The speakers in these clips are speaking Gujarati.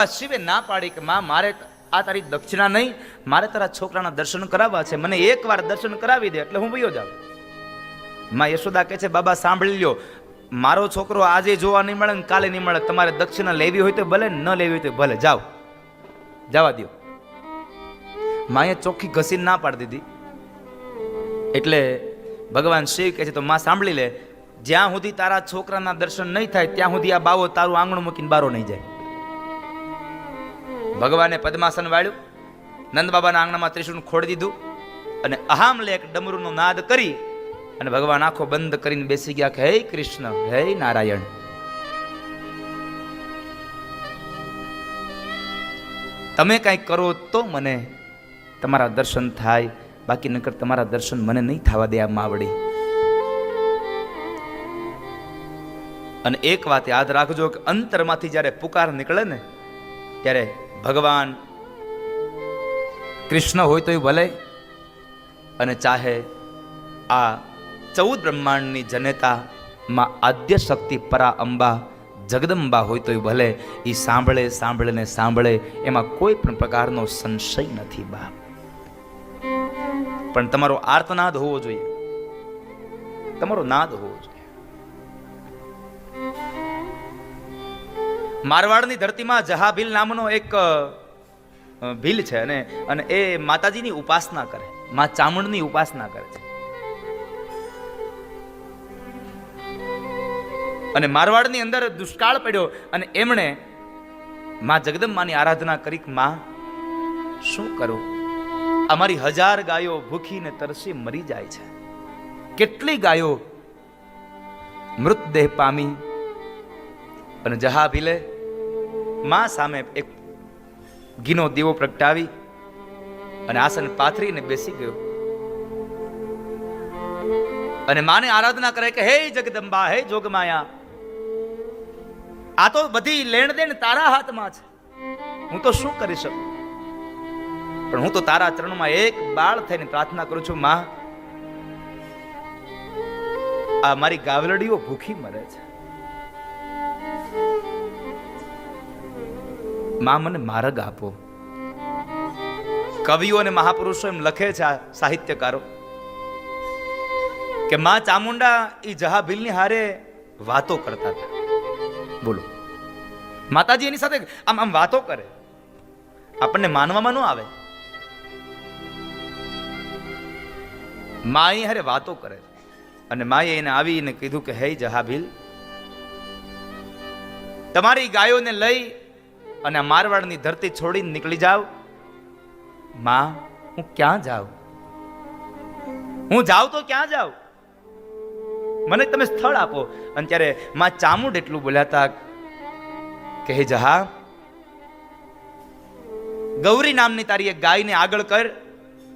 શિવે ના પાડી કે માં મારે આ તારી દક્ષિણા નહીં, મારે તારા છોકરાના દર્શન કરાવવા છે, મને એકવાર દર્શન કરાવી દે એટલે હું વયો જાઉં. માં યશોદા કહે છે બાબા સાંભળી લ્યો, મારો છોકરો આજે જોવા નહીં મળે ને કાલે નહીં મળે, તમારે દક્ષિણા લેવી હોય તો ભલે, ન લેવી હોય તો ભલે, જાઓ, જવા દો. માએ ચોખ્ખી ઘસીને ના પાડી દીધી. એટલે ભગવાન શિવ કહે છે તો માં સાંભળી લે, જ્યાં સુધી તારા છોકરાના દર્શન નહીં થાય ત્યાં સુધી આ બાવો તારું આંગણું મૂકીને બારો નહીં જાય. ભગવાને પદ્માસન વાળ્યું, નંદ બાબાના આંગણામાં ત્રિશૂળ ખોડી દીધું અને અહામ લે એક ડમરૂનો નાદ કરી અને ભગવાન આંખો બંધ કરીને બેસી ગયા કે હે કૃષ્ણ, હે નારાયણ. તમે કંઈક કરો તો મને તમારા દર્શન થાય, બાકી નકર તમારા દર્શન મને નહીં થવા દે આ માવડી. અને એક વાત યાદ રાખજો કે અંતરમાંથી જ્યારે પુકાર નીકળે ને ત્યારે ભગવાન કૃષ્ણ હોય તોય ભલે, અને ચાહે આ 14 બ્રહ્માંડની જનેતા માં આદ્ય શક્તિ પરા અંબા જગદંબા હોય તોય ભલે, એ સાંભળે સાંભળે ને સાંભળે, એમાં કોઈ પણ પ્રકારનો સંશય નથી બાપ. પણ તમારો આર્તનાદ હોવો જોઈએ, તમારો નાદ હોવો જોઈએ. મારવાડની ધરતીમાં જહાભીલ નામનો એક ભીલ છે અને એ માતાજીની ઉપાસના કરે, માં ચામુંડની ઉપાસના કરે છે. અને મારવાડની અંદર દુષ્કાળ પડ્યો અને એમણે માં જગદંબાની આરાધના કરી કે માં શું કરું, અમારી 1000 ગાયો ભૂખીને તરસી મરી જાય છે. કેટલી ગાયો મૃતદેહ પામી. અને જહાભીલે માં સામે એક ઘીનો દીવો પ્રગટાવી અને આસન પાથરીને બેસી ગયો અને માને આરાધના કરે કે હે જગદંબા, હે જોગમાયા, આ તો બધી લેણ દેણ તારા હાથમાં છે, હું તો શું કરી શકું, પણ હું તો તારા ચરણમાં એક બાળ થઈને પ્રાર્થના કરું છું માં, આ મારી ગાવલડીઓ ભૂખી મરે છે, માં મને માર્ગ આપો. કવિઓ અને મહાપુરુષો એમ લખે છે, આ સાહિત્યકારો, કે માં ચામુંડા એ જહાભીલની હારે વાતો કરતા હતા. બોલો, માતાજી એની સાથે આમ આમ વાતો કરે, આપણને માનવામાં ન આવે. માએ હારે વાતો કરે અને માએ એને આવીને કીધું કે હે જહાભીલ, તમારી ગાયોને લઈ અને આ મારવાડની ધરતી છોડીને નીકળી જાવ. માં હું ક્યાં જાઉં, હું જાઉં તો ક્યાં જાઉં, મને તમે સ્થળ આપો. અને ત્યારે માં ચામુંડ એટલું બોલ્યા હતા કે હે જહા, ગૌરી નામની તારી એક ગાયને આગળ કર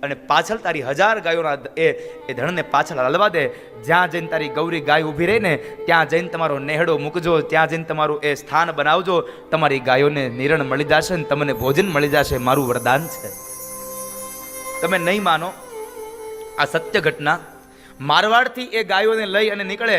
અને પાછળ તારી 1000 ગાયોના એ ધણને પાછળ હલવા દે. જ્યાં જઈને તારી ગૌરી ગાય ઊભી રહે ને ત્યાં જઈને તમારો નેહડો મૂકજો, ત્યાં જઈને તમારું એ સ્થાન બનાવજો, તમારી ગાયોને નિરણ મળી જશે ને તમને ભોજન મળી જશે, મારું વરદાન છે. તમે નહીં માનો, આ સત્ય ઘટના. મારવાડથી એ ગાયોને લઈ અને નીકળે,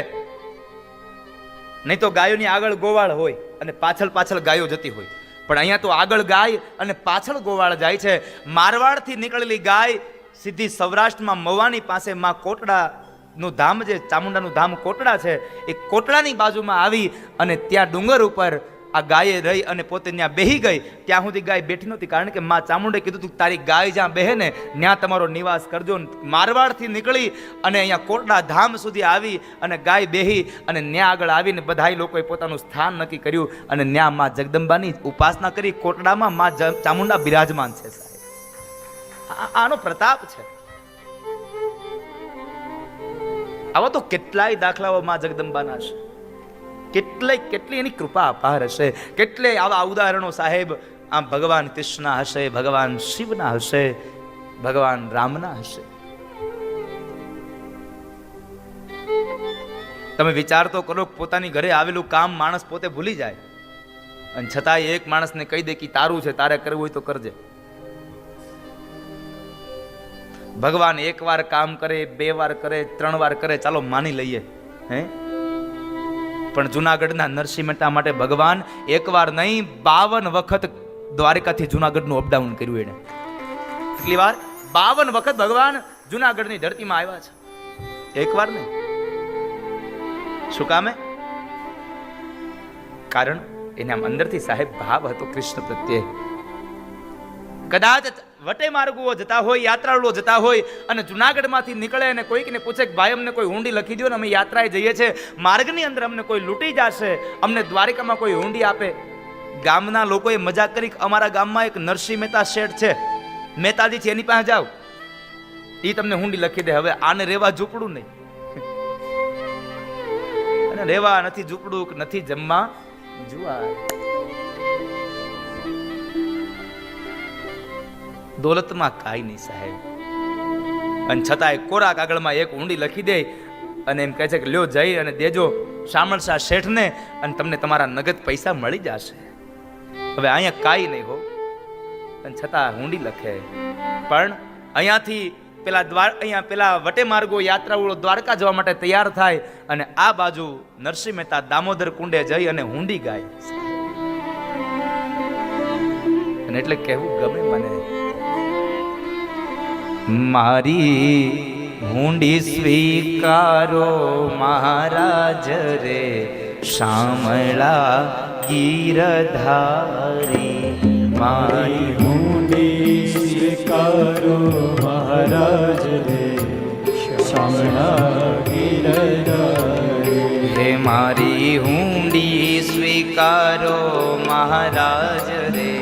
નહીં તો ગાયોની આગળ ગોવાળ હોય અને પાછળ પાછળ ગાયો જતી હોય, પણ અહીંયા તો આગળ ગાય અને પાછળ ગોવાળ જાય છે. મારવાડથી નીકળેલી ગાય સીધી સૌરાષ્ટ્રમાં મવાની પાસે માં કોટડાનું ધામ, જે ચામુંડાનું ધામ કોટડા છે, એ કોટડાની બાજુમાં આવી અને ત્યાં ડુંગર ઉપર આ ગાયે રહી અને પોતે ત્યાં બેહી ગઈ. ત્યાં સુધી ગાય બેઠી નહોતી, કારણ કે માં ચામુંડે કીધું તું તારી ગાય જ્યાં બેહે ને ત્યાં તમારો નિવાસ કરજો. મારવાડથી નીકળી અને અહીંયા કોટડા ધામ સુધી આવી અને ગાય બેહી અને ત્યાં આગળ આવીને બધાય લોકોએ પોતાનું સ્થાન નક્કી કર્યું અને ત્યાં માં જગદંબાની ઉપાસના કરી. કોટડામાં માં ચામુંડા બિરાજમાન છે સાહેબ. આનો પ્રતાપ છે. આવા તો કેટલાય દાખલાઓ માં જગદંબાના છે, કેટલી એની કૃપા અપાર હશે, કેટલે આવા ઉદાહરણો સાહેબ આમ ભગવાન કૃષ્ણ હશે, ભગવાન શિવના હશે, ભગવાન રામના હશે. તમે વિચાર તો કરો, પોતાની ઘરે આવેલું કામ માણસ પોતે ભૂલી જાય અને છતાંય એક માણસને કહી દે કે તારું છે, તારે કરવું હોય તો કરજે. ભગવાન 1 વાર કામ કરે, 2 વાર કરે, 3 વાર કરે, ચાલો માની લઈએ, હે પણ જુનાગઢના નરસિંહ મહેતા માટે ભગવાન એકવાર નહીં 52 વખત દ્વારકાથી જુનાગઢનું અપડાઉન કર્યું. એને કેટલી વાર? 52 વખત ભગવાન જુનાગઢની ધરતીમાં આવ્યા છે, એકવાર નહીં. શું કામે? કારણ એને આમ અંદરથી સાહેબ ભાવ હતો કૃષ્ણ પ્રત્યે. કદાચ વટે માર્ગો જતા હોય, યાત્રાળુઓ જતા હોય અને જુનાગઢમાંથી નીકળે અને કોઈકને પૂછે કે ભાઈ અમને કોઈ હુંડી લખી દો ને, અમે યાત્રાએ જઈએ છીએ, માર્ગની અંદર અમને કોઈ લૂંટી જશે, અમને દ્વારિકામાં કોઈ હુંડી આપે. ગામના લોકોએ મજાક કરી, અમારા ગામમાં એક નરસિંહ મહેતા શેઠ છે, મહેતાજી છે, એની પાસે જાઓ, એ તમને હુંડી લખી દે. હવે આને રેવા ઝૂંપડું નહીં, અને રેવા નથી ઝૂંપડું, નથી જમવા જુવાર. દોલતમાં કાંઈ નહીં સાહેબ. અને છતાંય કોરા કાગળમાં એક ઊંડી લખી દે અને એમ કહે છે કે લ્યો જઈ અને દેજો શામળશા શેઠને, અને તમને તમારા નગદ પૈસા મળી જશે. હવે અહીંયા કાંઈ નહીં હો, અને છતાં ઊંડી લખે. પણ અહીંયાથી અહીંયા પેલા વટે માર્ગો યાત્રાળુઓ દ્વારકા જવા માટે તૈયાર થાય, અને આ બાજુ નરસિંહ મહેતા દામોદર કુંડે જઈ અને હુંડી ગાય. અને એટલે કહેવું ગમે મને, મારી હુંડી સ્વીકારો મહારાજ રે, શામળા ગીરધારી. મારી હુંડી સ્વીકારો મહારાજ રે, શામળા ગીરધારી. હે મારી હુંડી સ્વીકારો મહારાજ રે,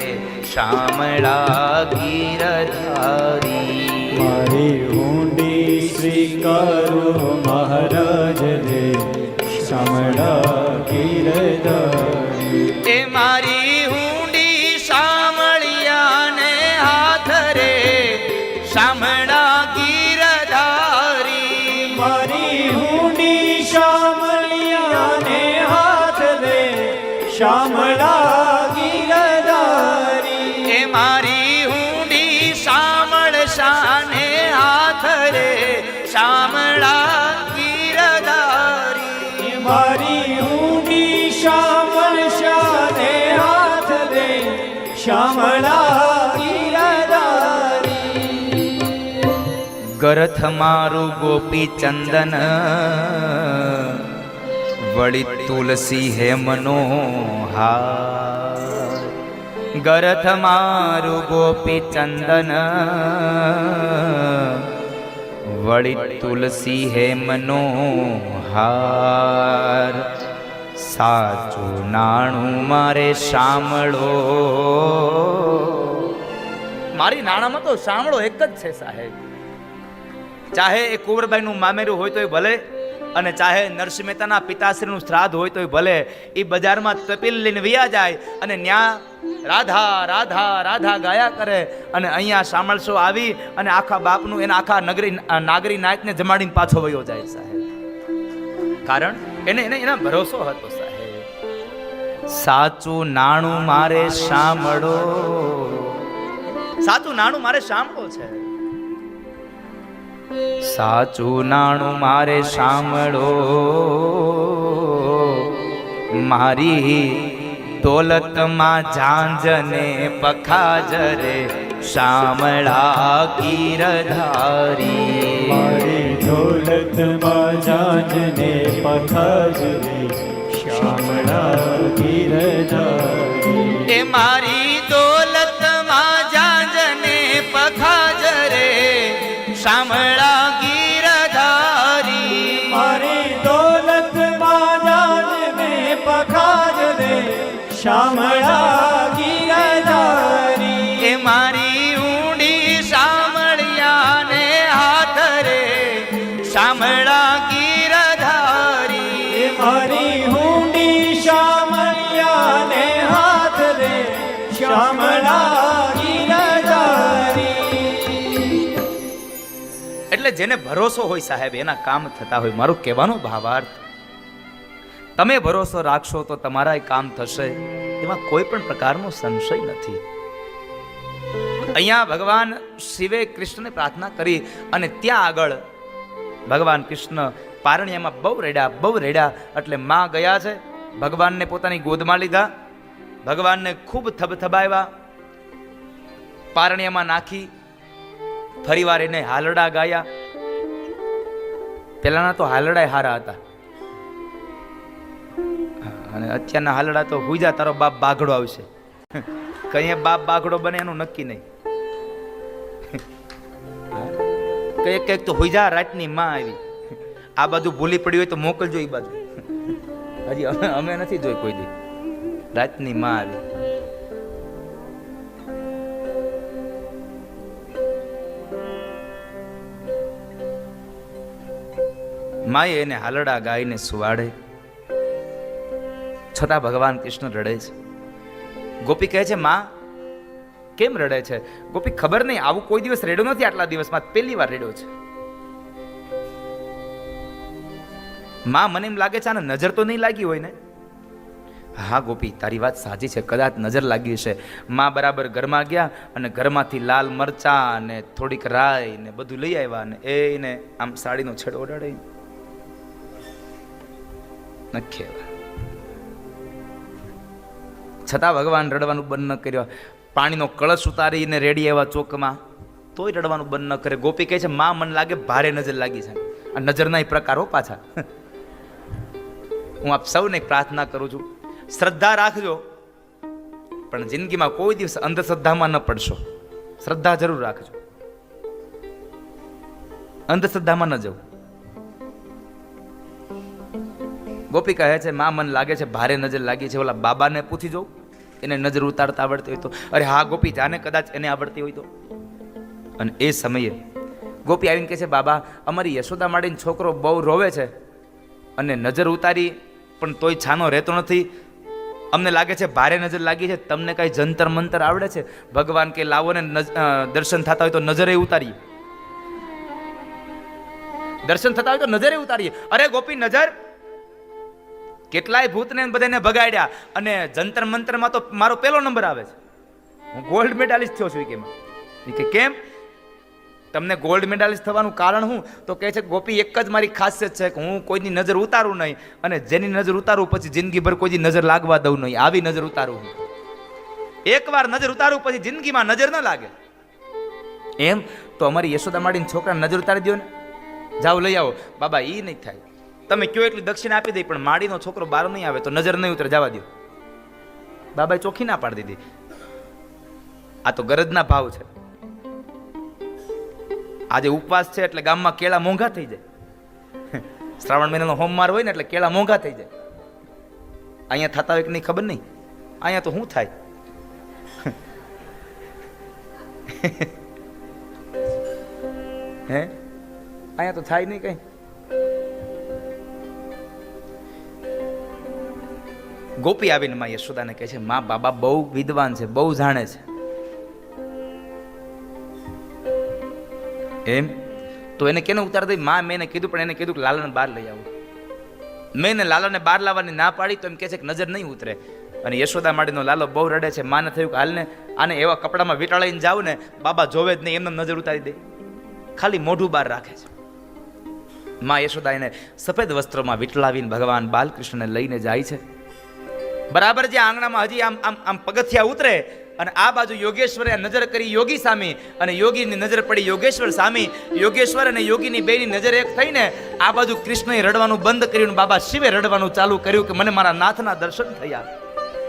શામળા ગીરધારી. મારી હુંડી સ્વીકારો મહારાજ રે, શામળા ગીરધારી. એ મારી હુંડી શામળિયાને હાથ રે, શામળા ગીરધારી. મારી હુંડી શામળિયાને હાથ રે, શામળા ગીરધારી. એ મારી હુંડી શામળ શાને હાથ રે, શામળા ગીરધારી. મારી હુંડી શામળ શાને હાથ રે, શામળા ગીરધારી. ગરથ મારું ગોપી ચંદન, વળી તુલસી હેમનો હાર. ગરથ મારું ગોપી ચંદન, વળી તુલસી હેમનો હાર. સાચું નાણું મારે શામળો, મારી નાણામાં તો શામળો એક જ છે સાહેબ. ચાહે એ કુંવરબાઈનું મામેરું હોય તોય ભલે, અને ચાહે નરસિંહ મહેતાના પિતાશ્રીનું શ્રાદ્ધ હોય તોય ભલે, એ બજારમાં તપીલ લઈને વયા જાય અને ન્યા રાધા રાધા રાધા ગાયા કરે, અને અહીંયા શામળશો આવી અને આખા બાપનું એના આખા નાગરી નાયકને જમાડીને પાછો વયો જાય સાહેબ. કારણ એને એના ભરોસો હતો સાહેબ. સાચું નાણું મારે શામળો, સાચું નાણું મારે શામળો છે. સાચું નાણું મારે શામળો, મારી દોલતમાં ઝાંઝને પખાજરે, શામળા ગીરધારી. મારી દોલતમાં ઝાંઝને પખાજરે, શામળા ગીરધારી. એ મારી દોલતમાં ઝાંઝને પખાજરે, શામળા ગીરધારી. મારી દોલતમાં ઝાંઝને પખાજરે, શામળા ગીરધારી. એ મારી ઊંડી શામળિયાને હાથ રે, શામળા ગીરધારી. મારી હુંડી શામળિયાને હાથ રે, શામળા ગીરધારી. એટલે જેને ભરોસો હોય સાહેબ એના કામ થતા હોય. મારું કહેવાનો ભાવાર્થ, તમે ભરોસો રાખશો તો તમારા કામ થશે, એમાં કોઈ પણ પ્રકારનો સંશય નથી. અહીંયા ભગવાન શિવે કૃષ્ણને પ્રાર્થના કરી અને ત્યાં આગળ ભગવાન કૃષ્ણ પારણિયામાં બહુ રેડ્યા એટલે માં ગયા છે, ભગવાનને પોતાની ગોદમાં લીધા, ભગવાનને ખૂબ થબથબાવ્યા, પારણિયામાં નાખી, ફરીવાર એને હાલડા ગાયા. પેલાના તો હાલડા હારા હતા, અને અત્યારના હાલડા તો હુજા તારો બાપ બાઘડો આવશે. કઈ બાપ બાઘડો બને એનું નક્કી નહીં. કઈક તો હુજા રાતની માં આવી. આ બાજુ ભૂલી પડી હોય તો મોકલજો એ બાજુ. હજી અમે નથી જોઈ કોઈ દી. રાતની માં આવી. માએ એને હાલડા ગાઈને સુવાડે, છતાં ભગવાન કૃષ્ણ રડે છે. ગોપી કહે છે, માં કેમ રડે છે? ગોપી, ખબર નહીં, આવું કોઈ દિવસ રેડ્યો નથી, આટલા દિવસમાં પહેલી વાર રેડ્યો છે. માં, મને એમ લાગે છે આને નજર તો નહીં લાગી હોય ને? હા ગોપી, તારી વાત સાચી છે, કદાચ નજર લાગી છે. માં બરાબર ઘરમાં ગયા અને ઘરમાંથી લાલ મરચા ને થોડીક રાઈ ને બધું લઈ આવ્યા ને એને આમ સાડીનો છેડો ઓડાડી નખ્યા. છતાં ભગવાન રડવાનું બંધ ન કર્યો. પાણીનો કળશ ઉતારીને રેડી આવ્યા ચોકમાં, તોય રડવાનું બંધ ન કરે. ગોપી કહે છે, માં મને લાગે ભારે નજર લાગી છે. આ નજરના પ્રકારો પાછા. હું આપ સૌને પ્રાર્થના કરું છું, શ્રદ્ધા રાખજો, પણ જિંદગીમાં કોઈ દિવસ અંધશ્રદ્ધામાં ન પડશો. શ્રદ્ધા જરૂર રાખજો, અંધશ્રદ્ધામાં ન જવું. ગોપી કહે છે, માં મને લાગે છે ભારે નજર લાગી છે, ઓલા બાબાને પૂછી જોઉં, એને નજર ઉતારતા આવડતી હોય તો. અરે હા ગોપી, જાને કદાચ એને આવડતી હોય તો. અને એ સમયે ગોપી આવીને કહે છે, બાબા, અમારી યશોદા માડીનો છોકરો બહુ રોવે છે અને નજર ઉતારી પણ તોય છાનો રહેતો નથી. અમને લાગે છે ભારે નજર લાગી છે. તમને કઈ જંતર મંતર આવડે છે? ભગવાન કે લાવો ને દર્શન થતા હોય તો નજરે ઉતારીએ. દર્શન થતા હોય તો નજરે ઉતારીએ. અરે ગોપી, નજર કેટલાય ભૂતને બધાને ભગાડ્યા અને જંતર મંતરમાં તો મારો પહેલો નંબર આવે છે. હું ગોલ્ડ મેડાલિસ્ટ થયો છું. કે કેમ? તમને ગોલ્ડ મેડાલિસ્ટ થવાનું કારણ શું? તો કહે છે, ગોપી, એક જ મારી ખાસિયત છે કે હું કોઈની નજર ઉતારું નહીં, અને જેની નજર ઉતારું પછી જિંદગીભર કોઈની નજર લાગવા દઉં નહીં. આવી નજર ઉતારું હું. એકવાર નજર ઉતારું પછી જિંદગીમાં નજર ન લાગે. એમ તો અમારી યશોદા માડીને છોકરા નજર ઉતારી દો ને, જાઓ લઈ આવો. બાબા, એ નહીં થાય. તમે કયો એટલી દક્ષિણા આપી દઈ, પણ માડીનો છોકરો બહાર નહીં આવે તો નજર નહીં ઉતરે, જવા દો. બાબાએ ચોખ્ખી ના પાડી દીધી. આ તો ગરજના ભાવ છે. આજે ઉપવાસ છે એટલે ગામમાં કેળા મોંઘા થઈ જાય. શ્રાવણ મહિનાનો હોમવાર હોય ને એટલે કેળા મોંઘા થઈ જાય. અહીંયા થતા હોય કે નહીં ખબર નહીં. અહીંયા તો શું થાય? હે, અહીંયા તો થાય નહીં કઈ. ગોપી આવીને માં યશોદાને કહે છે, માં, બાબા બહુ વિદ્વાન છે, બહુ જાણે છે. એમ તો એને કેને ઉતાર દઈ? માં, મેં એને કીધું, પણ એને કીધું કે લાલાને બહાર લઈ આવો. મેં એને લાલાને બહાર લાવવાની ના પાડી તો એમ કહે છે કે નજર નહીં ઉતરે. અને યશોદા માડીનો લાલો બહુ રડે છે. માને થયું કે હાલને આને એવા કપડામાં વીંટાળીને જાવ ને, બાબા જોવે જ નહીં, એમને નજર ઉતારી દે. ખાલી મોઢું બહાર રાખે છે. માં યશોદા એને સફેદ વસ્ત્રોમાં વીંટળાવીને ભગવાન બાલકૃષ્ણને લઈને જાય છે. બરાબર જે આંગણામાં હજી આમ આમ આમ પગથિયા ઉતરે અને આ બાજુ યોગેશ્વરે નજર કરી યોગી સામે, અને યોગીની નજર પડી યોગેશ્વર સામે. યોગેશ્વર અને યોગીની બેની નજર એક થઈને આ બાજુ કૃષ્ણએ રડવાનું બંધ કર્યું, બાબા શિવે રડવાનું ચાલુ કર્યું કે મને મારા નાથના દર્શન થયા,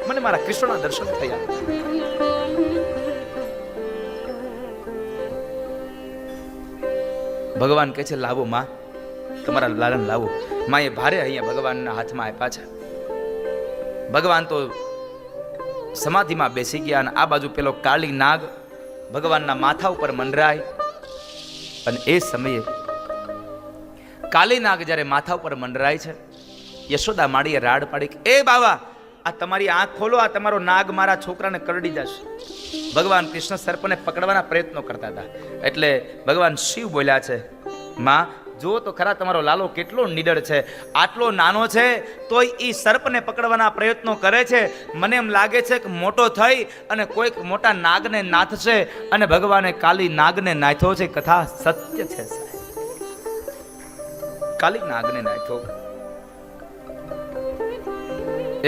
મને મારા કૃષ્ણના દર્શન થયા. ભગવાન કહે છે, લાવો માં, તમારા લાલન લાવો. માએ ભારે અહીંયા ભગવાનના હાથમાં આપ્યા છે. ભગવાન તો સમાધિમાં બેસી ગયા અને આ બાજુ પેલો કાળી નાગ ભગવાનના માથા ઉપર મંડરાય. અને એ સમયે કાળી નાગ જ્યારે માથા ઉપર મંડરાય છે, યશોદા માડીએ રાડ પાડી કે, એ બાવા, આ તમારી આંખ ખોલો, આ તમારો નાગ મારા છોકરાને કરડી જશે. ભગવાન કૃષ્ણ સર્પને પકડવાના પ્રયત્નો કરતા હતા. એટલે ભગવાન શિવ બોલ્યા છે, માં, જો તો ખરા તમારો લાલો કેટલો નીડર છે. આટલો નાનો છે તોય ઈ સર્પને પકડવાના પ્રયત્નો કરે છે. મને એમ લાગે છે કે મોટો થઈ અને કોઈક મોટા નાગને નાથશે. અને ભગવાને કાલી નાગને નાથ્યો છે. કથા સત્ય છે. કાલિક નાગને નાખ્યો.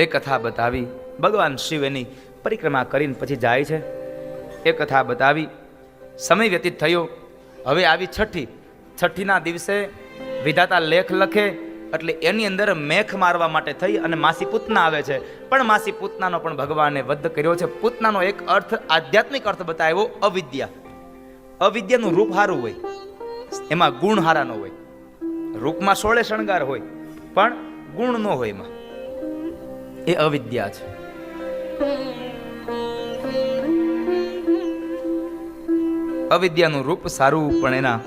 એ કથા બતાવી. ભગવાન શિવ એની પરિક્રમા કરીને પછી જાય છે. એ કથા બતાવી. સમય વ્યતીત થયો. હવે આવી છઠ્ઠીના દિવસે વિધાતા લેખ લખે એટલે એની અંદર મેખ મારવા માટે થઈ અને માસી પૂતના આવે છે. પણ માસી પૂતનાનો પણ ભગવાને વધ કર્યો છે. પૂતનાનો એક અર્થ, આધ્યાત્મિક અર્થ બતાવ્યો, અવિદ્યા. અવિદ્યાનું રૂપ હારું હોય, એમાં ગુણ હારા ન હોય. રૂપમાં 16 શણગાર હોય પણ ગુણ ન હોય એમાં. એ અવિદ્યા છે. અવિદ્યાનું રૂપ સારું પણ એના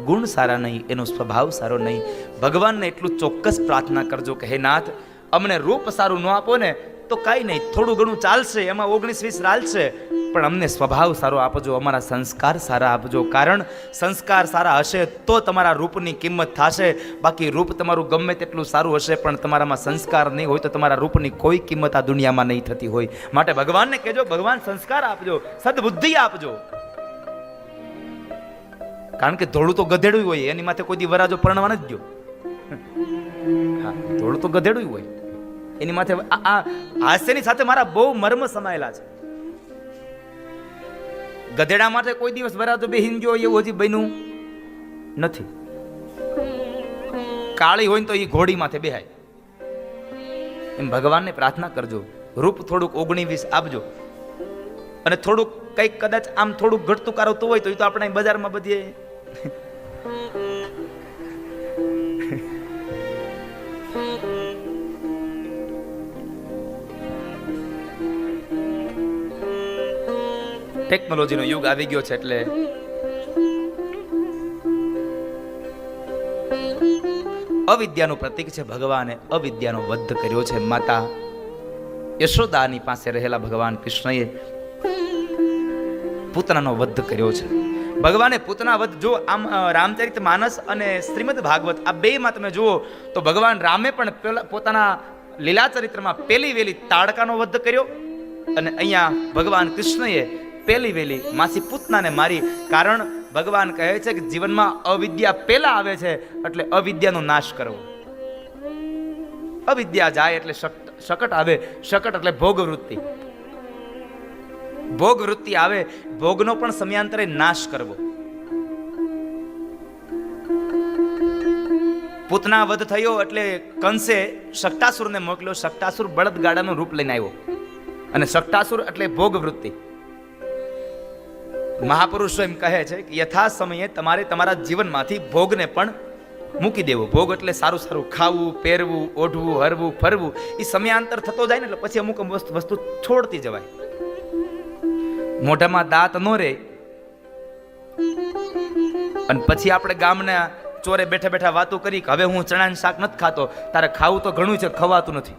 ગુણ સારા નહીં, એનો સ્વભાવ સારો નહીં. ભગવાનને એટલું ચોક્કસ પ્રાર્થના કરજો કે હે નાથ, અમને રૂપ સારું ન આપો ને તો કાંઈ નહીં, થોડું ઘણું ચાલશે, એમાં 19-20 ચાલશે, પણ અમને સ્વભાવ સારો આપજો, અમારા સંસ્કાર સારા આપજો. કારણ સંસ્કાર સારા હશે તો તમારા રૂપની કિંમત થશે. બાકી રૂપ તમારું ગમે તેટલું સારું હશે પણ તમારામાં સંસ્કાર નહીં હોય તો તમારા રૂપની કોઈ કિંમત આ દુનિયામાં નહીં થતી હોય. માટે ભગવાનને કહેજો, ભગવાન સંસ્કાર આપજો, સદબુદ્ધિ આપજો. કારણ કે ધોળું તો ગધેડું હોય, એની માથે કોઈ દી વરાજો પરણવા નથી ગયો. હા, ધોળું તો ગધેડું હોય, એની માથે આ હાસ્યની સાથે મારા બહુ મર્મ સમાયેલા છે. ગધેડા માટે કોઈ દિવસ વરાજો બેહીન ગયો એવું હજી બન્યું નથી. કાળી હોય ને તો એ ઘોડી માથે બેહાય. એમ ભગવાનને પ્રાર્થના કરજો, રૂપ થોડુંક 19-20 આપજો. અને થોડુંક કંઈક કદાચ આમ થોડુંક ઘટતું કારવતું હોય તો એ તો આપણે બજારમાં બધી ટેકનોલોજીનો યુગ આવી ગયો છે એટલે અવિદ્યાનું પ્રતીક છે. ભગવાને અવિદ્યાનો વધ કર્યો છે. માતા યશોદાની પાસે રહેલા ભગવાન કૃષ્ણએ પૂતનાનો વધ કર્યો છે. ભગવાને પૂતના વધ, જો આમ રામચરિત માનસ અને શ્રીમદ ભાગવત આ બેમાં તમે જુઓ તો ભગવાન રામે પણ પોતાના લીલા ચરિત્રમાં પહેલી વેલી તાડકાનો વધ કર્યો અને અહીંયા ભગવાન કૃષ્ણએ પહેલી વેલી માસી પૂતનાને મારી. કારણ ભગવાન કહે છે કે જીવનમાં અવિદ્યા પહેલા આવે છે એટલે અવિદ્યાનો નાશ કરવો. અવિદ્યા જાય એટલે શકટ આવે. શકટ એટલે ભોગવૃત્તિ. ભોગવૃત્તિ આવે, ભોગનો પણ સમયાંતરે નાશ કરવો. પૂતના વધ થયો એટલે કંસે શકટાસુરને મોકલ્યો. શકટાસુર બળદગાડાનું રૂપ લઈને આવ્યો અને શકટાસુર એટલે ભોગવૃત્તિ. મહાપુરુષો એમ કહે છે કે યથા સમયે તમારે તમારા જીવનમાંથી ભોગને પણ મૂકી દેવો. ભોગ એટલે સારું સારું ખાવું, પહેરવું, ઓઢવું, હરવું, ફરવું. એ સમયાંતર થતો જાય ને એટલે પછી અમુક વસ્તુ છોડતી જવાય. મોઢામાં દાંત નો રે અને પછી આપણે ગામના ચોરે બેઠા બેઠા વાતો કરી કે હવે હું ચણાનું શાક નથી ખાતો. તારે ખાવું તો ઘણું છે, ખવાતું નથી.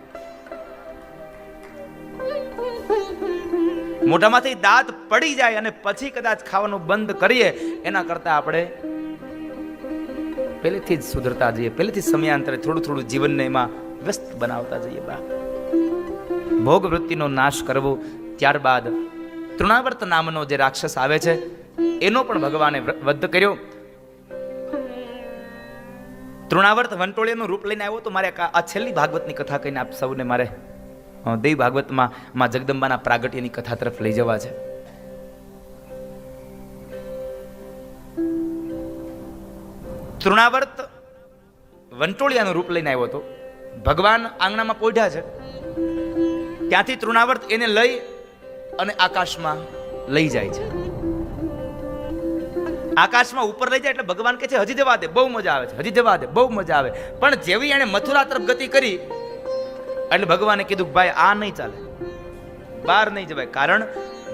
મોઢામાંથી દાંત પડી જાય અને પછી કદાચ ખાવાનું બંધ કરીએ એના કરતા આપણે પહેલેથી જ સુધરતા જઈએ, પહેલેથી સમયાંતરે થોડું થોડું જીવનને એમાં વ્યસ્ત બનાવતા જઈએ. ભોગ વૃત્તિનો નાશ કરવો. ત્યારબાદ તૃણાવર્ત નામનો જે રાક્ષસ આવે છે એનો પણ ભગવાને વધ કર્યો. તૃણાવર્ત વંટોળિયાનું રૂપ લઈને આવ્યો. તો મારે આ છેલ્લી ભાગવતની કથા કહીને આપ સૌને મારે દેવી ભાગવતમાં માં જગદંબાના પ્રાગટ્યની કથા તરફ લઈ જવા છે. તૃણાવર્ત વંટોળિયાનું રૂપ લઈને આવ્યો હતો. ભગવાન આંગણામાં પોઢ્યા છે. ત્યાંથી તૃણાવર્ત એને લઈ અને આકાશમાં લઈ જાય છે. આકાશમાં ઉપર લઈ જાય એટલે ભગવાન કહે છે હજી જવા દે, બહુ મજા આવે છે, હજી જવા દે, બહુ મજા આવે. પણ જેવી એને મથુરા તરફ ગતિ કરી એટલે ભગવાને કીધું ભાઈ આ નહીં ચાલે, બહાર નહીં જવાય. કારણ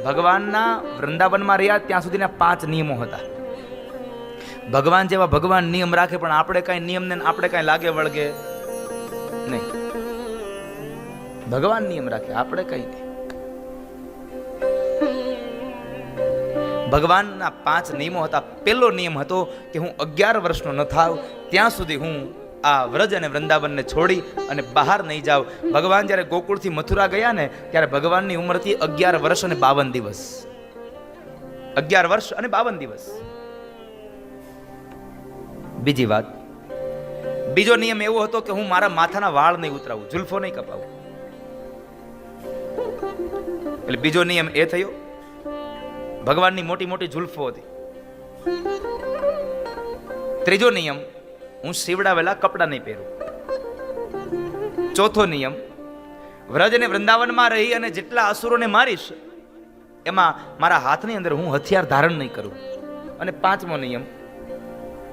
ભગવાનના વૃંદાવનમાં રહ્યા ત્યાં સુધીના 5 નિયમો હતા. ભગવાન જેવા ભગવાન નિયમ રાખે પણ આપણે કઈ નિયમ ને આપણે કઈ લાગે વળગે નહીં. ભગવાન નિયમ રાખે, આપણે કઈ નહીં. ભગવાનના 5 નિયમો હતા. પહેલો નિયમ હતો કે હું 11 વર્ષનો ન થાવ ત્યાં સુધી હું આ વ્રજ અને વૃંદાવનને છોડી અને બહાર નહીં જાવ. ભગવાન જ્યારે ગોકુળથી મથુરા ગયા ને ત્યારે ભગવાનની ઉંમર હતી 11 વર્ષ અને 52 દિવસ. 11 વર્ષ અને 52 દિવસ. બીજી વાત, બીજો નિયમ એવો હતો કે હું મારા માથાના વાળ નહીં ઉતરાવું, જુલ્ફો નહીં કપાવું. એટલે બીજો નિયમ એ થયો. ભગવાનની મોટી મોટી જુલ્ફો હતી. ત્રીજો નિયમ, હું સીવડાવેલા કપડાં નહીં પહેરું. ચોથો નિયમ, વ્રજ અને વૃંદાવનમાં રહી અને જેટલા અસુરોને મારીશ એમાં મારા હાથની અંદર હું હથિયાર ધારણ નહીં કરું. અને પાંચમો નિયમ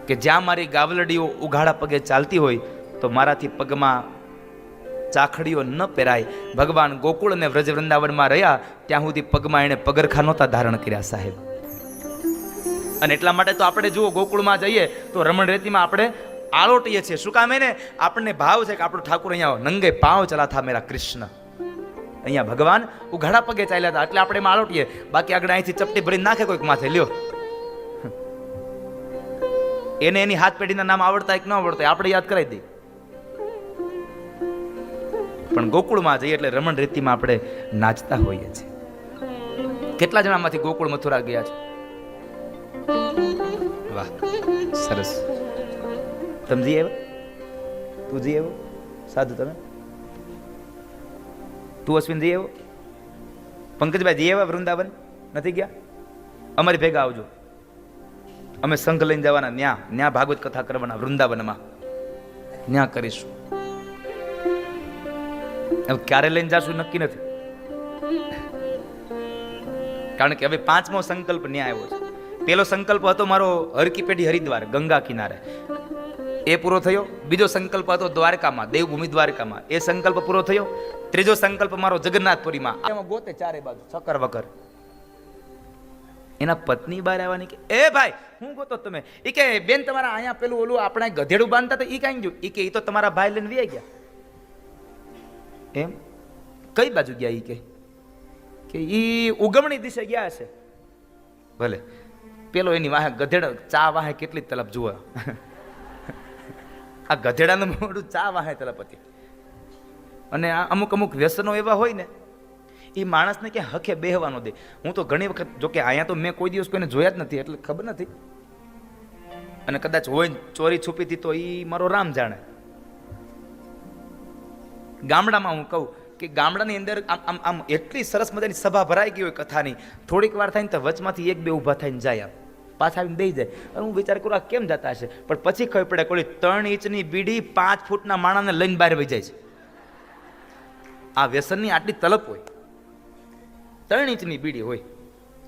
કે જ્યાં મારી ગાવલડીઓ ઉઘાડા પગે ચાલતી હોય તો મારાથી પગમાં ચાખડીઓ ન પહેરાય. ભગવાન ગોકુળ અને વ્રજ વૃંદાવનમાં રહ્યા ત્યાં સુધી પગમાં એણે પગરખા નહોતા ધારણ કર્યા સાહેબ. અને એટલા માટે તો આપણે જુઓ ગોકુળમાં જઈએ તો રમણ રેતીમાં આપણે આલોટીએ છીએ. શું કામ? એને આપણને ભાવ છે કે આપણો ઠાકુર અહીંયા નંગે પાવ ચલા થા મેરા કૃષ્ણ. અહીંયા ભગવાન ઉઘાડા પગે ચાલ્યા હતા એટલે આપણે એમાં આલોટીએ. બાકી આગળ અહીંથી ચપટી ભરીને નાખે કોઈક માથે, લ્યો. એને એની હાથ પેઢીના નામ આવડતા કે ન આવડતા આપણે યાદ કરાવી દઈએ. પણ ગોકુળમાં જઈએ એટલે રમણ રીતિમાં આપણે નાચતા હોઈએ છીએ. કેટલા જણામાંથી ગોકુળ મથુરા ગયા છે? વાહ, સરસ. તમે જી આવ્યો? તું જી આવ્યો? સાધુ તમે? તું અશ્વિન જી આવ્યો? પંકજભાઈ જી આવ્યા વૃંદાવન? નથી ગયા? અમારી ભેગા આવજો. અમે સંઘ લઈને જવાના, ન્યા ભાગવત કથા કરવાના વૃંદાવનમાં. ન્યા કરીશું. હવે ક્યારે લઈને જશું નક્કી નથી, કારણ કે હવે 5મો સંકલ્પ ન્યા આવ્યો છે. પેલો સંકલ્પ હતો મારો હરકી પેઢી હરિદ્વાર ગંગા કિનારે, એ પૂરો થયો. બીજો સંકલ્પ હતો દ્વારકામાં, દેવભૂમિ દ્વારકામાં, એ સંકલ્પ પૂરો થયો. ત્રીજો સંકલ્પ મારો જગન્નાથપુરીમાં. એમાં ગોતે ચારે બાજુ ચક્કર વકર. એના પત્ની બહાર આવવાની કે એ ભાઈ હું ગોતો તમે? એ કે બેન તમારા અહીંયા પેલું ઓલું આપણે ગધેડું બાંધતા તો એ કાંઈ ગયું? એ કે એ તો તમારા ભાઈ લઈને વી ગયા. એમ? કઈ બાજુ ગયા? એ કે ઈ ઉગમણી દિશે ગયા છે. ભલે. પેલો એની વાહે ગધેડા ચા વાહે કેટલી તલપ જુઓ. આ ગધેડાનું મોઢું ચા વાહે તલપ હતી. અને આ અમુક અમુક વ્યસનો એવા હોય ને, એ માણસને ક્યાં હકે બેહવાનો દે. હું તો ઘણી વખત, જો કે અહીંયા તો મેં કોઈ દિવસ કોઈને જોયા જ નથી એટલે ખબર નથી, અને કદાચ હોય ચોરી છુપી હતી તો એ મારો રામ જાણે. ગામડામાં હું કહું કે ગામડાની અંદર આમ આમ એટલી સરસ મજાની સભા ભરાઈ ગઈ હોય કથાની, થોડીક વાર થાય ને તો વચમાંથી એક બે ઊભા થઈને જાય, પાછા આવીને દઈ જાય. અને હું વિચાર કરું આ કેમ જતા હશે, પણ પછી ખબર પડે કોઈ 3 ઇંચની બીડી 5 ફૂટના માણાને લઈને બહાર વહી જાય છે. આ વ્યસનની આટલી તલપ હોય. 3 ઇંચની બીડી હોય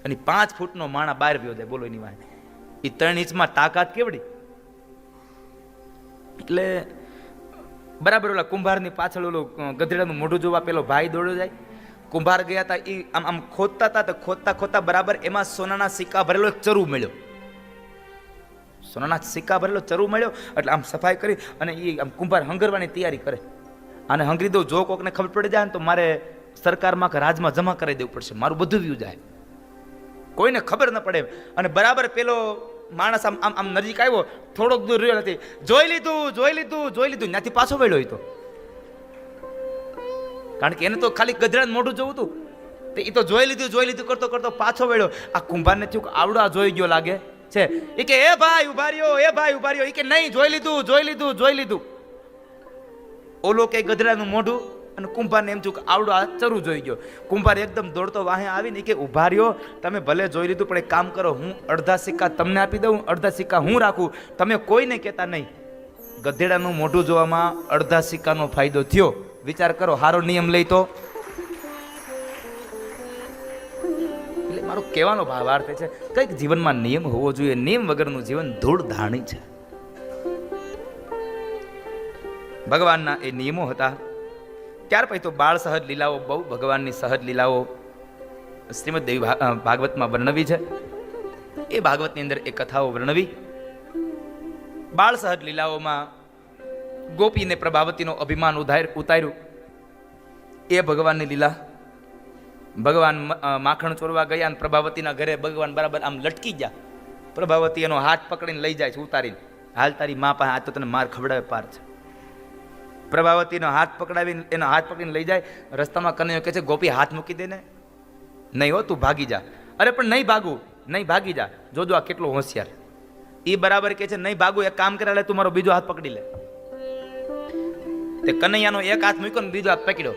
અને 5 ફૂટનો માણા બહાર વ્યો જાય. બોલો એની વાત. એ 3 ઇંચમાં તાકાત કેવડી. એટલે બરાબર ઓલા કુંભારની પાછળ ઓલું ગધેડાનું મોઢું જોવા પેલો ભાઈ દોડ્યો જાય. કુંભાર ગયા હતા, એ આમ આમ ખોદતા હતા તો ખોદતા ખોદતા બરાબર એમાં સોનાના સિક્કા ભરેલો એક ચરુ મળ્યો. સોનાના સિક્કા ભરેલો ચરુ મળ્યો એટલે આમ સફાઈ કરી અને એ આમ કુંભાર હંગરવાની તૈયારી કરે. અને હંગરી દઉં, જો કોકને ખબર પડી જાય ને તો મારે સરકારમાં કે રાજમાં જમા કરી દેવું પડશે, મારું બધું વ્યુ જાય, કોઈને ખબર ન પડે. અને બરાબર પેલો માણસ આમ આમ આમ નજીક આવ્યો, થોડોક દૂર રહ્યો નથી, જોઈ લીધું ત્યાંથી પાછો વળ્યો. તો કારણ કે એને તો ખાલી ગધેડા મોઢું જોવું હતું, એ તો જોઈ લીધું કરતો કરતો પાછો વળ્યો. આ કુંભારને થયું કે આવડો આ જોઈ ગયો લાગે છે. એ કે એ ભાઈ ઉભા રહ્યો. એ કે નહીં, જોઈ લીધું. ઓલો કે ગધેડાનું મોઢું અને કુંભારને એમ થયું કે આવડો આ ચરું જોઈ ગયો. કુંભાર એકદમ દોડતો વાહે આવીને કે ઉભા રહ્યો, તમે ભલે જોઈ લીધું પણ એક કામ કરો, હું અડધા સિક્કા તમને આપી દઉં, અડધા સિક્કા હું રાખું, તમે કોઈને કહેતા નહીં. ગધેડાનું મોઢું જોવામાં અડધા સિક્કાનો ફાયદો થયો. વિચાર કરો, હારો નિયમ લઈ તો. એટલે મારો કહેવાનો ભાવાર્થ છે, કંઈક જીવનમાં નિયમ હોવો જોઈએ. નિયમ વગરનું જીવન ધૂળ ધાણી છે. ભગવાનના એ નિયમો હતા. ત્યાર પછી તો બાળ સહજ લીલાઓ, બહુ ભગવાનની સહજ લીલાઓ શ્રીમદ દેવી ભાગવતમાં વર્ણવી છે. એ ભાગવતની અંદર એ કથાઓ વર્ણવી. બાળ સહજ લીલાઓમાં ગોપીને પ્રભાવતીનો અભિમાન ઉતાર્યું. એ ભગવાનની લીલા. ભગવાન માખણ ચોરવા ગયા અને પ્રભાવતીના ઘરે ભગવાન બરાબર આમ લટકી ગયા. પ્રભાવતી એનો હાથ પકડીને લઈ જાય છે ઉતારીને, હાલ તારી મા પાસે, આ તો તને માર ખવડાવે પાર છે. પ્રભાવતીનો હાથ પકડાવીને એનો હાથ પકડીને લઈ જાય. રસ્તામાં કનૈયો કહે છે ગોપી હાથ મૂકી દે ને. નહીં હો, તું ભાગી જા. અરે પણ નહીં ભાગું, નહીં ભાગી જા, જોજો આ કેટલો હોશિયાર. એ બરાબર કહે છે નહીં ભાગું, એક કામ કરે તું મારો બીજો હાથ પકડી લે. તે કનૈયાનો એક હાથ મૂક્યો ને બીજો હાથ પકડ્યો.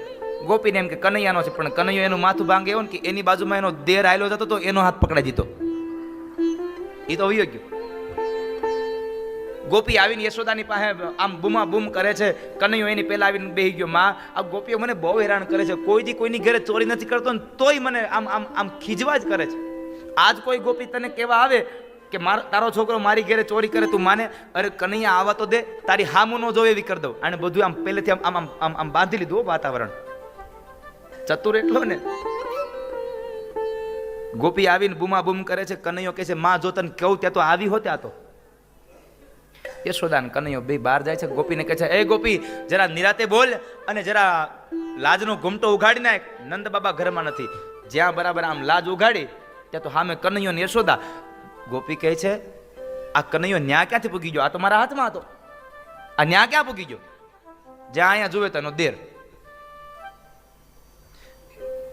ગોપીને એમ કે કનૈયાનો છે, પણ કનૈયો એનું માથું ભાંગે એવો ને કે એની બાજુમાં એનો દેર આવેલો જતો તો એનો હાથ પકડાઈ દીધો. એ તો વયો ગયો. ગોપી આવીને યશોદાની પાસે આમ બૂમા બૂમ કરે છે. કનૈયો એની પહેલા આવીને બેહી ગયો. માં, આ ગોપીઓ મને બહુ હેરાન કરે છે, કોઈ દી કોઈની ઘરે ચોરી નથી કરતો ને તોય મને આમ આમ આમ ખીજવા જ કરે છે. આજ કોઈ ગોપી તને કહેવા આવે કે તારો છોકરો મારી ઘરે ચોરી કરે, તું માને? અરે કનૈયા આવા તો દે, તારી હામું ન જોવે એવી કરી દઉં. અને બધું આમ પહેલેથી આમ આમ આમ આમ બાંધી લીધું વાતાવરણ. ચતુર એટલો ને. ગોપી આવીને બૂમા બૂમ કરે છે. કનૈયો કહે છે, માં જો તને કહું ત્યાં તો આવી હો. ત્યાં તો યશોદા ને કનૈયો બે બહાર જાય છે. ગોપીને કહે છે, એ ગોપી, જરા નિરાતે બોલ અને જરા લાજનો ઘૂમટો ઉઘાડી નાખ. નંદ બાબા ઘરમાં નથી. જ્યાં બરાબર આમ લાજ ઉઘાડી ત્યાં તો સામે કનૈયો ને યશોદા. ગોપી કહે છે, આ કનૈયો ન્યા ક્યાંથી પૂગી ગયો? આ તો મારા હાથમાં હતો. આ ન્યા ક્યાં પૂગી ગયો? જ્યાં અહીંયા જોવે તેનો દેર.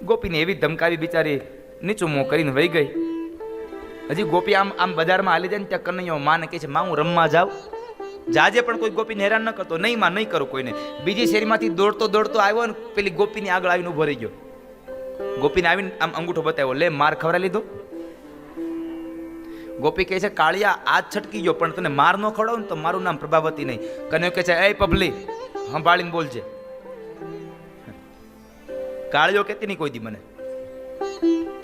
ગોપીને એવી ધમકાવી બિચારી નીચું મોં કરીને વહી ગઈ. હજી ગોપી આમ આમ બજારમાં હાલી જાય ને ત્યાં કનૈયો માને કહે છે, માં હું રમવા જાઉં. જાજે પણ કોઈ ગોપીને હેરાન ન કરતો. નહીં માં, નહીં કરું કોઈને. બીજી શેરીમાંથી દોડતો દોડતો આવ્યો ને પેલી ગોપીની આગળ આવીને ઉભો રહી ગયો. ગોપીને આવીને આમ અંગૂઠો બતાવ્યો, લે માર ખવડાવી લીધો. ગોપી કહે છે, કાળિયા આજ છટકી ગયો, પણ તને માર ન ખવડાવું ને તો મારું નામ પ્રભાવતી નહીં. કનૈયો કહે છે, એ પભલી, સંભાળીને બોલજે. કાળિયો કહેતી નહીં કોઈ દી મને.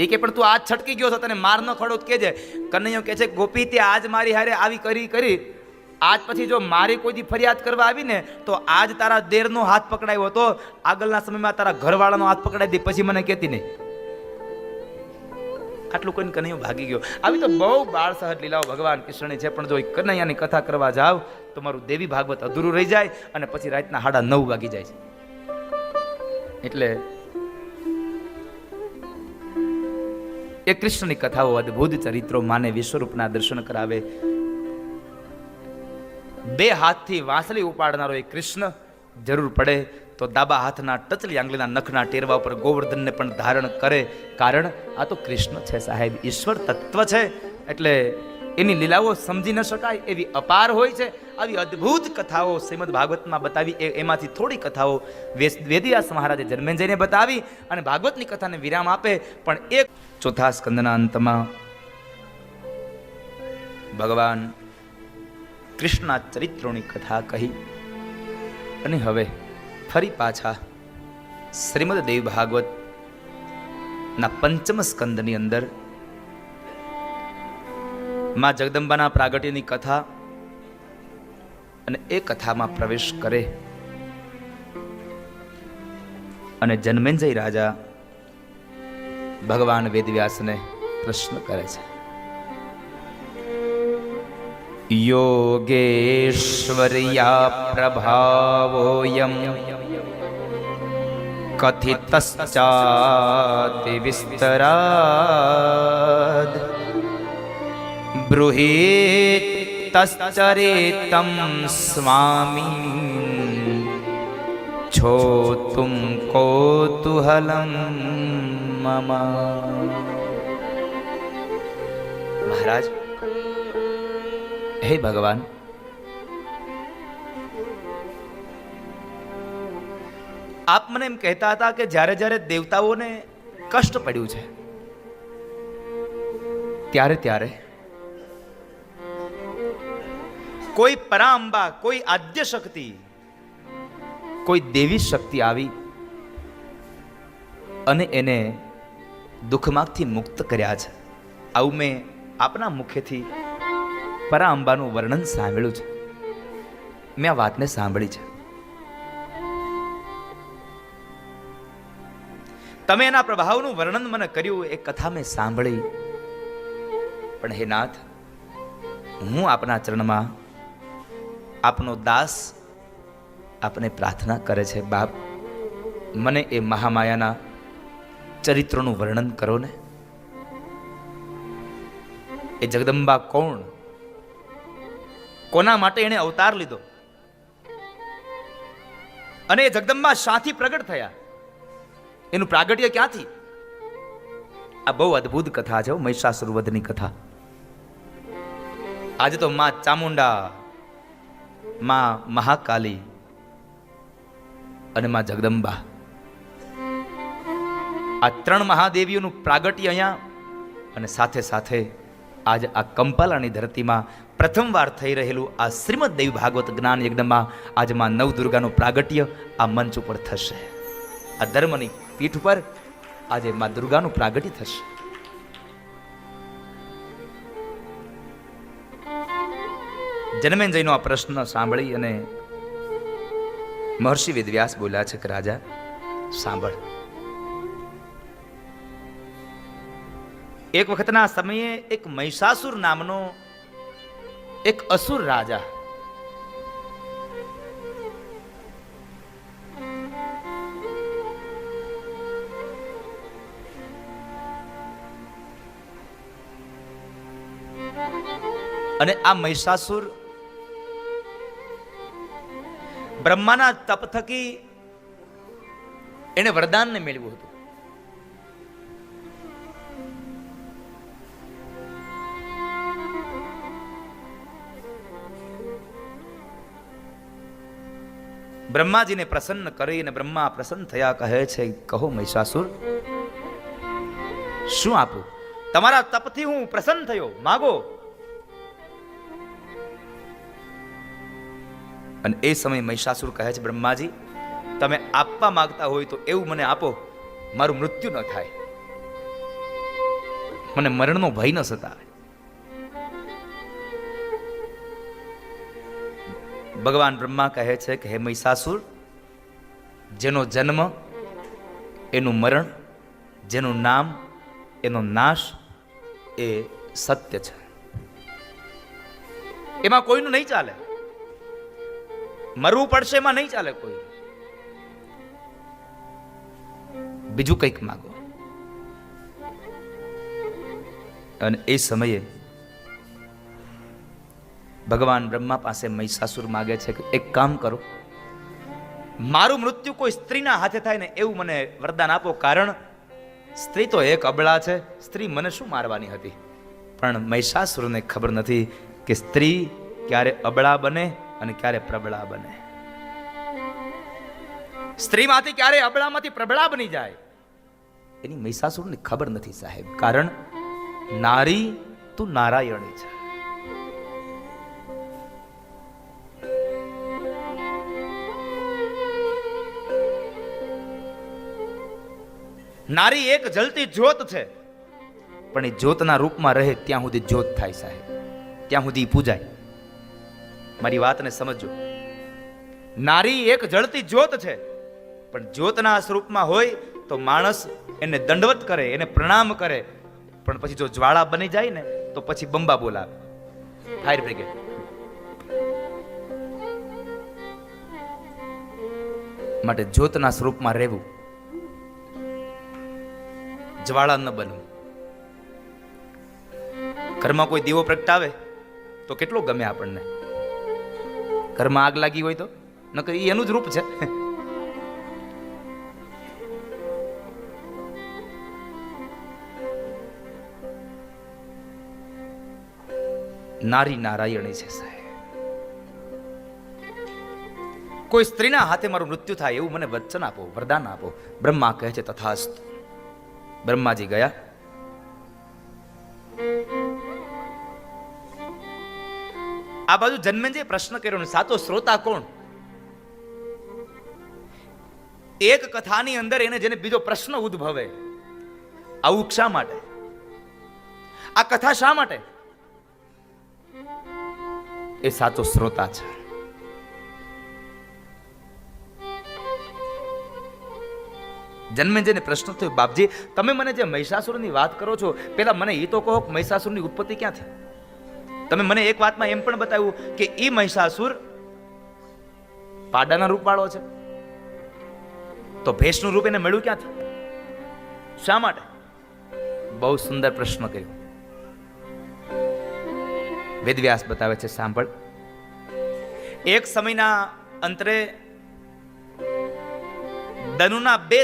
એ કે પણ તું આજ છટકી ગયો છો, તને માર ન ખવડાવું તો કેજે. કનૈયો કહે છે, ગોપી તે આજ મારી હારે આવી કરી આજ પછી જો મારી કોઈ દી ફરિયાદ કરવા આવી ને તો આજ તારા દેરનો હાથ પકડાયો હતો, આગળના સમયમાં તારા ઘરવાળાનો હાથ પકડાઈ દે, પછી મને કહેતી નહીં. આટલું કોઈને કનૈયો ભાગી ગયો. આવી તો બહુ બાળ સહજ લીલાઓ ભગવાન કૃષ્ણની છે, પણ જો કનૈયાની કથા કરવા જાવ તો મારું દેવી ભાગવત અધૂરું રહી જાય અને પછી રાતના 9:30 વાગી જાય છે. એટલે એ કૃષ્ણની કથાઓ અદ્ભુત ચરિત્રો માને વિશ્વરૂપના દર્શન કરાવે. 2 હાથથી વાંસળી ઉપાડનારો એ કૃષ્ણ જરૂર પડે તો ડાબા હાથના ટચલી આંગળીના નખના ટેરવા ઉપર ગોવર્ધનને પણ ધારણ કરે. કારણ આ તો કૃષ્ણ છે સાહેબ, ઈશ્વર તત્વ છે. એટલે એની લીલાઓ સમજી ન શકાય એવી અપાર હોય છે. આવી અદ્ભુત કથાઓ શ્રીમદ ભાગવતમાં બતાવી. એમાંથી થોડી કથાઓ વેદવ્યાસ મહારાજે જન્મેજયને બતાવી અને ભાગવતની કથાને વિરામ આપે. પણ એક 4થા સ્કંદના અંતમાં ભગવાન કૃષ્ણના ચરિત્રોની કથા કહી અને હવે ફરી પાછા શ્રીમદ દેવી ભાગવત ના 5મ સ્કંદની અંદર માં જગદંબાના પ્રાગટ્યની કથા અને એ કથામાં પ્રવેશ કરે અને જન્મેજય રાજા ભગવાન વેદવ્યાસને પ્રશ્ન કરે છે. યોગેશ્વર્યા પ્રભાવોયમ કથિતશ્ચાતિ વિસ્તરાદ બ્રૂહીતશ્ચરિતં સ્વામી છોતુમ કૌતૂહલમ મમ. મહારાજ, હે ભગવાન, આપ મને એમ કહેતા હતા કે જ્યારે જ્યારે દેવતાઓને કષ્ટ પડ્યું છે ત્યારે ત્યારે કોઈ પરાંબા, કોઈ આદ્ય શક્તિ, કોઈ દેવી શક્તિ આવી અને એને દુઃખમાંથી મુક્ત કર્યા છે. આવું મેં આપના મુખેથી પરાંબાનું વર્ણન સાંભળ્યું છે. મેં આ વાતને સાંભળી છે. તમે એના પ્રભાવનું વર્ણન મને કર્યું, એ કથા મેં સાંભળી. પણ હે નાથ, હું આપના ચરણમાં આપનો દાસ આપને પ્રાર્થના કરે છે, બાપ મને એ મહામાયાના ચરિત્રોનું વર્ણન કરો ને. એ જગદંબા કોણ, કોના માટે એણે અવતાર લીધો અને એ જગદંબા શાથી પ્રગટ થયા, એનું પ્રાગટ્ય ક્યાંથી? આ બહુ અદ્ભુત કથા છે, મહિષાસુર વધની કથા. આજે તો માં ચામુંડા, માં મહાકાલી, અને માં જગદંબા. આ ત્રણ મહાદેવીઓનું પ્રાગટ્ય અહીંયા, અને સાથે સાથે આજ આ કંપાલાની ધરતીમાં પ્રથમવાર થઈ રહેલું આ શ્રીમદ દેવી ભાગવત જ્ઞાન યજ્ઞમાં આજ માં નવદુર્ગાનું પ્રાગટ્ય આ મંચ ઉપર થશે. આ ધર્મની પીઠ ઉપર આજે માં દુર્ગાનું પ્રાગટ્ય થશે. જનમેજયનો આ પ્રશ્ન સાંભળી અને મહર્ષિ વેદવ્યાસ બોલ્યા છે કે રાજા સાંભળ, એક વખતના સમયે એક મહિષાસુર નામનો એક અસુર રાજા અને આ મહિષાસુર બ્રહ્માના તપ થકી એને વરદાનને મેળવ્યું હતું. બ્રહ્માજીને પ્રસન્ન કરી અને બ્રહ્મા પ્રસન્ન થયા, કહે છે કહો મહિષાસુર શું આપું? તમારા તપથી હું પ્રસન્ન થયો, માગો. અને એ સમયે મહિષાસુર કહે છે બ્રહ્માજી તમે આપવા માંગતા હોય તો એવું મને આપો, મારું મૃત્યુ ન થાય, મને મરણનો ભય ન સતાવે. ભગવાન બ્રહ્મા કહે છે કે હે મહિષાસુર, જેનો જન્મ એનું મરણ, જેનું નામ એનો નાશ એ સત્ય છે, એમાં કોઈનું નહીં ચાલે. મરવું પડશે એમાં નહીં ચાલે કોઈ. બીજું કંઈક માગો. અને એ સમયે ભગવાન બ્રહ્મા પાસે મહિષાસુર માગે છે કે એક કામ કરો, મારું મૃત્યુ કોઈ સ્ત્રીના હાથે થાય ને એવું મને વરદાન આપો, કારણ સ્ત્રી તો એક અબળા છે, સ્ત્રી મને શું મારવાની હતી. પણ મહિષાસુરને ખબર નથી કે સ્ત્રી ક્યારે અબળા બને અને ક્યારે પ્રબળા બને. સ્ત્રીમાંથી ક્યારે અબળામાંથી પ્રબળા બની જાય એની મહિષાસુરને ખબર નથી સાહેબ, કારણ નારી તું નારાયણી છે. નારી એક જલતી જ્યોત છે, પણ એ જ્યોતના રૂપમાં રહે ત્યાં સુધી જ્યોત થાય સાહેબ, ત્યાં સુધી પૂજાય. મારી વાતને સમજો. નારી એક જળતી જ્યોત છે, પણ જ્યોતના સ્વરૂપમાં હોય તો માણસ એને દંડવત કરે, એને પ્રણામ કરે, પણ પછી જો જ્વાળા બની જાય ને તો પછી બંબા બોલાવે, ફાયર બ્રિગેડ. માટે જ્યોતના સ્વરૂપમાં રહેવું, જ્વાળા ન બનવું. ઘરમાં કોઈ દીવો પ્રગટાવે તો કેટલો ગમે આપણને. ઘરમાં આગ લાગી હોય તો નકર એનું જ રૂપ છે. નારી નારાયણી છે સાહેબ. કોઈ સ્ત્રીના હાથે મારું મૃત્યુ થાય એવું મને વચન આપો, વરદાન આપો. બ્રહ્મા કહે છે તથાસ્તુ. બ્રહ્માજી ગયા. આ બાજુ જન્મેજય પ્રશ્ન કર્યો ને સાચો શ્રોતા કોણ? એક કથાની અંદર એને જેને બીજો પ્રશ્ન ઉદ્ભવે, આવું શા માટે? આ કથા શા માટે? એ સાચો શ્રોતા છે. જન્મેજયને પ્રશ્ન થયો, બાપજી તમે મને જે મહિષાસુરની વાત કરો છો, પેલા મને એ તો કહો મહિષાસુરની ઉત્પત્તિ ક્યાંથી? તમે મને એક વાતમાં એમ પણ બતાવ્યું કે એ મહિષાસુર પાડાના રૂપ વાળો છે, તો ભેંસનું રૂપ એને મળ્યું ક્યાંથી? શા માટે? બહુ સુંદર પ્રશ્ન કર્યો. વેદવ્યાસ બતાવે છે, સાંભળ. એક સમયના અંતરે દનુના બે